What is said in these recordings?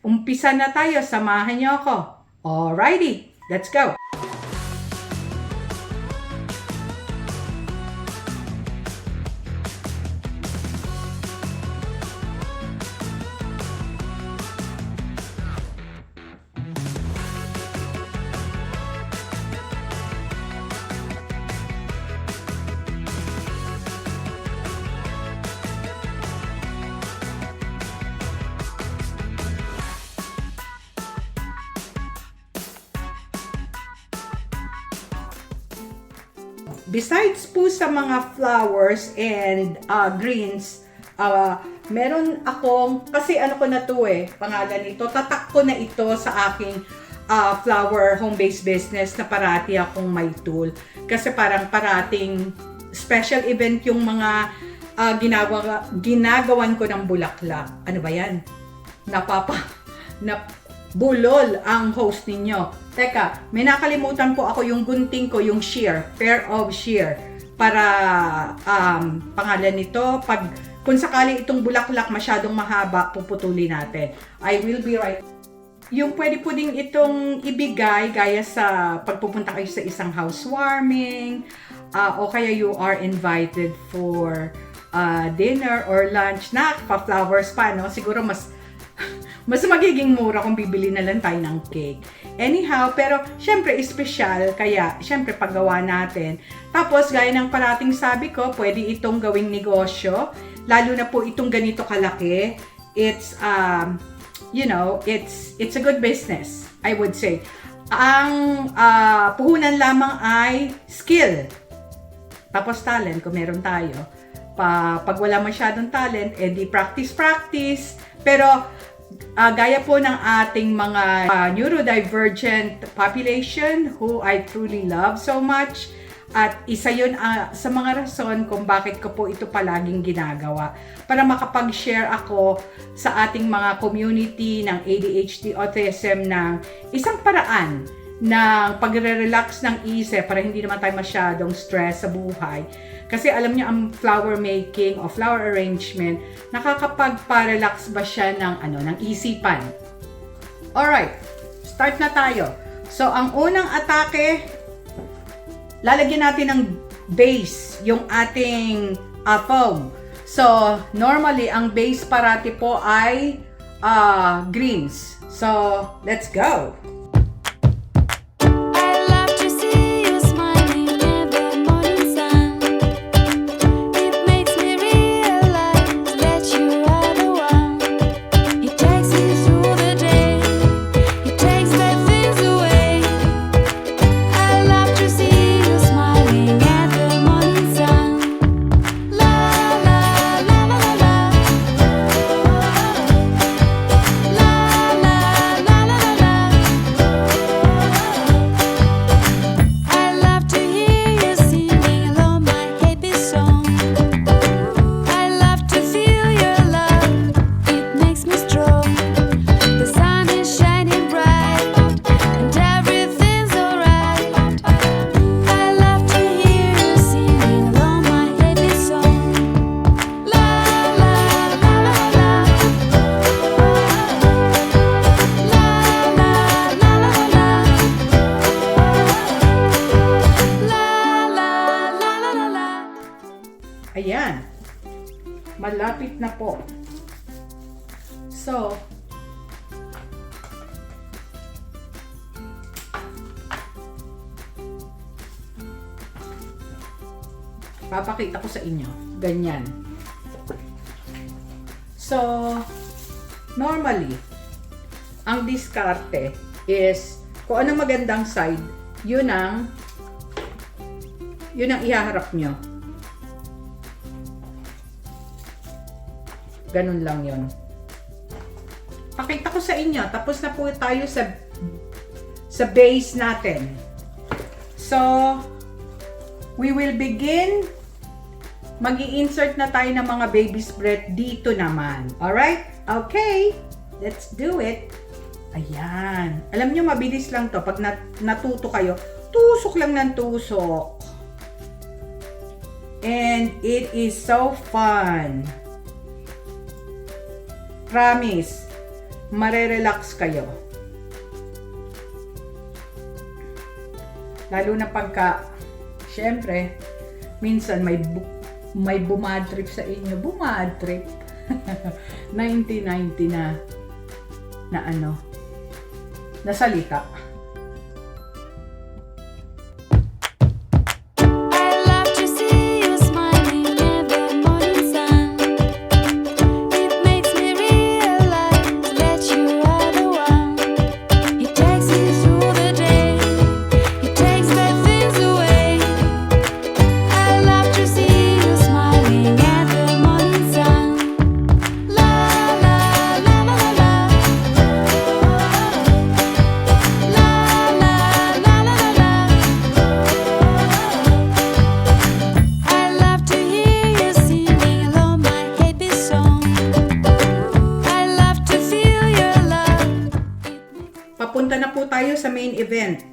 umpisa na tayo. Samahan niyo ako. Alrighty, let's go! Besides po sa mga flowers and greens, meron akong, kasi ano ko na to pangalan nito, tatak ko na ito sa aking flower home-based business na parati akong may tool. Kasi parang parating special event yung mga ginagawan ko ng bulaklak. Ano ba yan? Bulol ang host ninyo. Teka, may nakalimutan po ako yung gunting ko, yung shear, pair of shear. Para pangalan nito, kung sakali itong bulaklak masyadong mahaba, puputulin natin. I will be right. Yung pwede po din itong ibigay gaya sa pagpupunta kayo sa isang housewarming, o kaya you are invited for dinner or lunch na pa-flowers pa, no? Siguro mas magiging mura kung bibili na lang tayo ng cake. Anyhow, pero syempre espesyal, kaya syempre paggawa natin. Tapos gaya ng parating sabi ko, pwede itong gawing negosyo, lalo na po itong ganito kalaki. It's it's a good business, I would say. Ang puhunan lamang ay skill. Tapos talent kung meron tayo. Pag wala masyadong talent, edi practice. Pero gaya po ng ating mga neurodivergent population who I truly love so much, at isa yun sa mga rason kung bakit ko po ito palaging ginagawa, para makapag-share ako sa ating mga community ng ADHD autism ng isang paraan ng pagre-relax ng isip para hindi naman tayo masyadong stress sa buhay. Kasi alam niyo, ang flower making o flower arrangement, nakakapagpa-relax ba siya ng isipan? Alright, start na tayo. So, ang unang atake, lalagyan natin ng base, yung ating foam. So, normally, ang base parati po ay greens. So, let's go! Ayan. Malapit na po. So, papakita ko sa inyo. Ganyan. So, normally, ang diskarte is kung ano magandang side, yun ang ihaharap nyo. Ganun lang yun. Pakita ko sa inyo. Tapos na po tayo sa base natin. So, we will begin. Mag-i-insert na tayo ng mga baby's breath dito naman. Alright? Okay. Let's do it. Ayan. Alam nyo, mabilis lang to. Pag natuto kayo, tusok lang ng tusok. And it is so fun. Promise. marerelax kayo. Lalo na pagka, syempre, minsan may bumadtrip sa inyo. Bumadtrip. 90-90 na ano, na salita. Papunta na po tayo sa main event,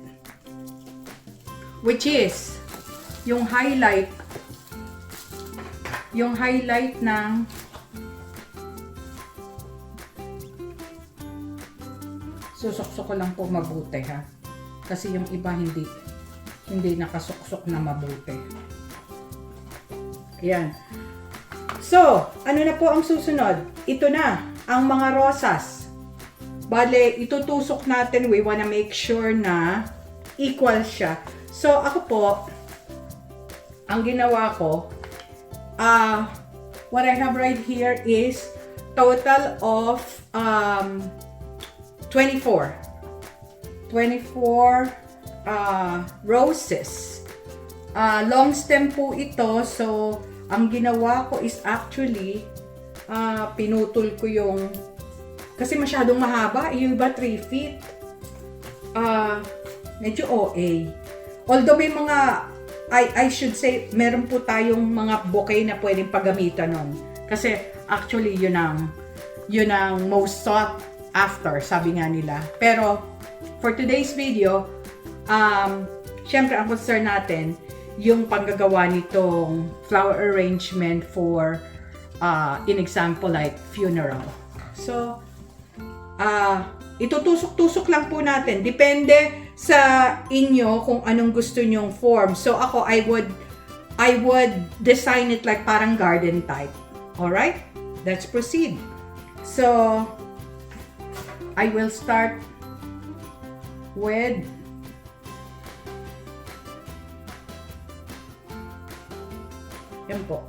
which is yung highlight ng susuksok ko lang po mabuti, ha, kasi yung iba hindi nakasuksok na mabuti. Ayan. So, ano na po ang susunod? Ito na ang mga rosas. Bale, itutusok natin. We wanna make sure na equal siya. So, ako po, ang ginawa ko, what I have right here is total of 24 roses. Long stem po ito. So, ang ginawa ko is actually, pinutol ko yung, kasi masyadong mahaba, yung iba 3 feet. Medyo OA. Although may mga, I should say, meron po tayong mga bouquet na pwedeng paggamitan nun. Kasi actually, yun ang most sought after, sabi nga nila. Pero, for today's video, syempre ang concern natin, yung panggagawa nitong flower arrangement for, in example, like funeral. So, itutusok-tusok lang po natin. Depende sa inyo kung anong gusto nyong form. So, ako, I would design it like parang garden type. Alright? Let's proceed. So, I will start with yan po.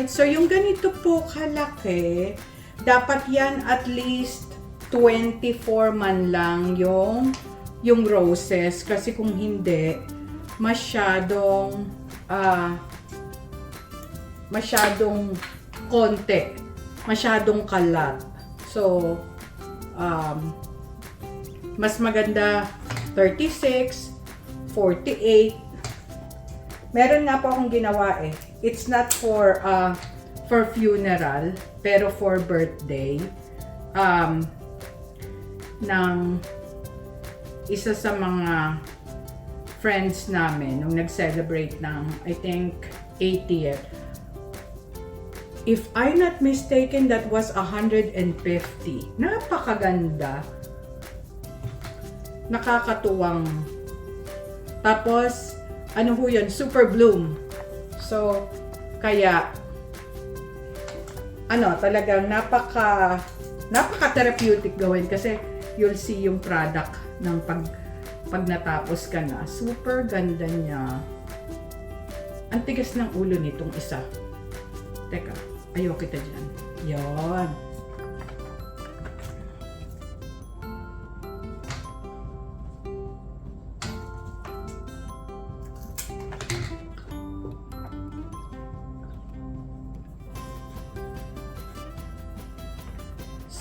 So, yung ganito po kalaki, dapat yan at least 24 man lang yung roses. Kasi kung hindi, masyadong konti, masyadong kalat. So, mas maganda 36, 48. Meron nga po akong ginawa eh. It's not for funeral, pero for birthday. Ng isa sa mga friends namin nung nag-celebrate ng, I think, 80th. If I'm not mistaken, that was 150. Napakaganda. Nakakatuwang. Tapos, ano ho yun? Super bloom. So, kaya, talagang napaka-therapeutic gawin kasi you'll see yung product ng pag natapos ka na. Super ganda niya. Ang tigas ng ulo nitong isa. Teka, ayaw kita dyan. Yan.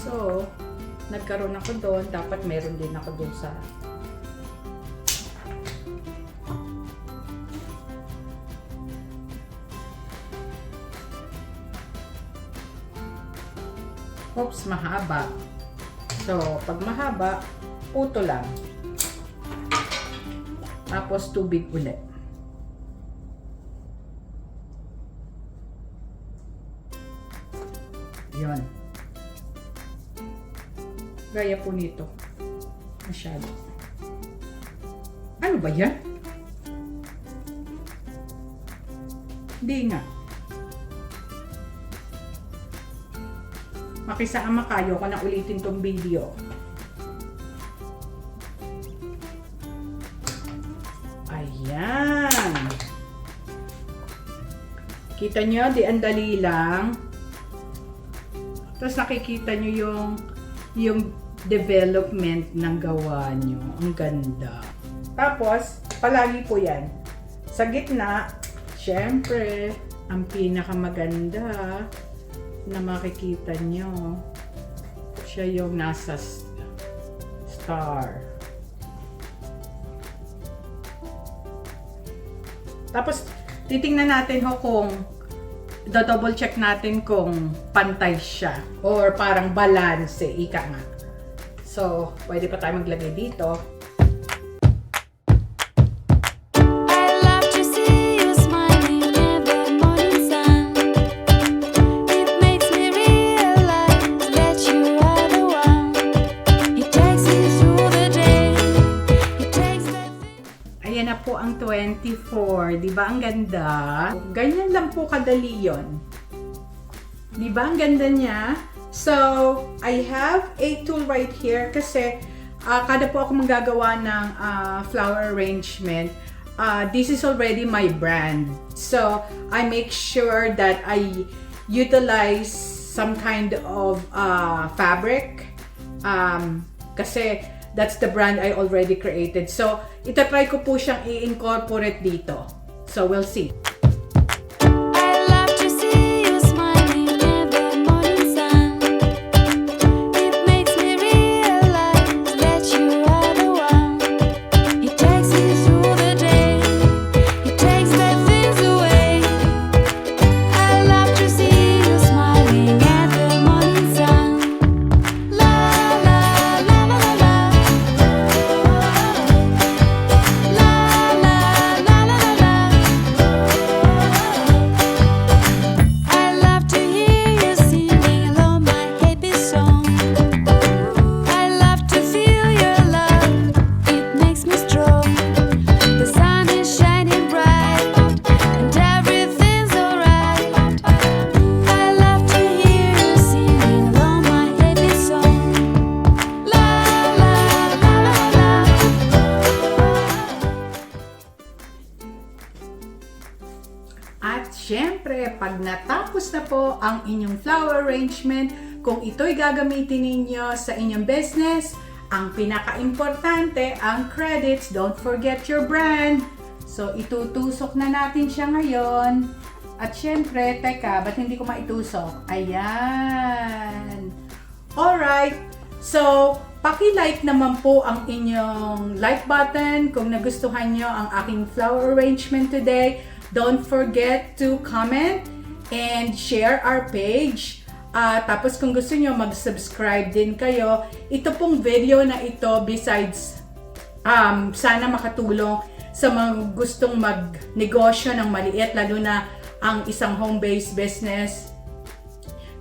So, nagkaroon ako doon. Dapat meron din ako doon sa oops, mahaba. So, pag mahaba, puto lang. Tapos, tubig ulit. Yun. Gaya po nito. Masyado. Ano ba yan? Hindi nga. Makisama kayo ko na ulitin tong video. Ayan. Kita nyo, di ang dali lang. Tapos nakikita nyo yung development ng gawa nyo. Ang ganda. Tapos, palagi po yan. Sa gitna, syempre, ang pinakamaganda na makikita nyo, siya yung nasa star. Tapos, titingnan natin kung double check natin kung pantay siya or parang balance, ika nga. So, pwede pa tayo maglagay dito. Ayan na po ang 24. Di ba ang ganda? Ganyan lang po kadali yon. Di ba ang ganda niya? So, I have a tool right here kasi kada po ako magagawa ng flower arrangement, this is already my brand. So, I make sure that I utilize some kind of fabric kasi that's the brand I already created. So, itatry ko po siyang i-incorporate dito. So, we'll see. At syempre, pag natapos na po ang inyong flower arrangement, kung ito'y gagamitin ninyo sa inyong business, ang pinaka-importante, ang credits, don't forget your brand. So, itutusok na natin siya ngayon. At syempre, teka, ba't hindi ko maitusok? Ayan. Alright. So, paki-like naman po ang inyong like button kung nagustuhan nyo ang aking flower arrangement today. Don't forget to comment and share our page. Tapos kung gusto nyo mag-subscribe din kayo. Ito pong video na ito, besides sana makatulong sa mga gustong mag-negosyo ng maliit, lalo na ang isang home-based business.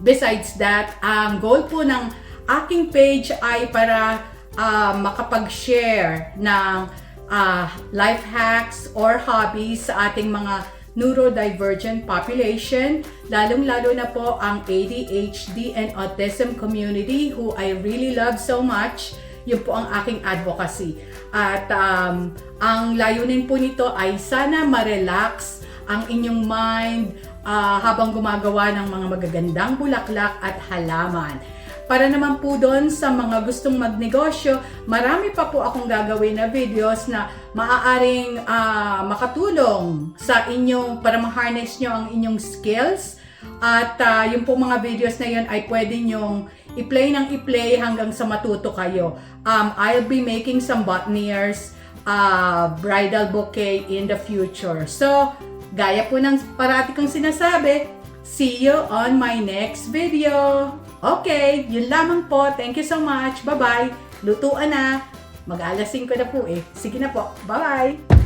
Besides that, ang goal po ng aking page ay para makapag-share ng life hacks or hobbies sa ating mga neurodivergent population, lalong-lalo na po ang ADHD and autism community who I really love so much. Yun po ang aking advocacy. At ang layunin po nito ay sana ma-relax ang inyong mind habang gumagawa ng mga magagandang bulaklak at halaman. Para naman po doon sa mga gustong magnegosyo, marami pa po akong gagawin na videos na maaaring makatulong sa inyong para ma-harness nyo ang inyong skills. At yung po mga videos na yun ay pwede nyong i-play ng i-play hanggang sa matuto kayo. I'll be making some boutonnieres, bridal bouquet in the future. So, gaya po ng parati kong sinasabi, see you on my next video. Okay, yun lamang po. Thank you so much. Bye-bye. Lutuan na. Mag-alas 5 na po eh. Sige na po. Bye-bye.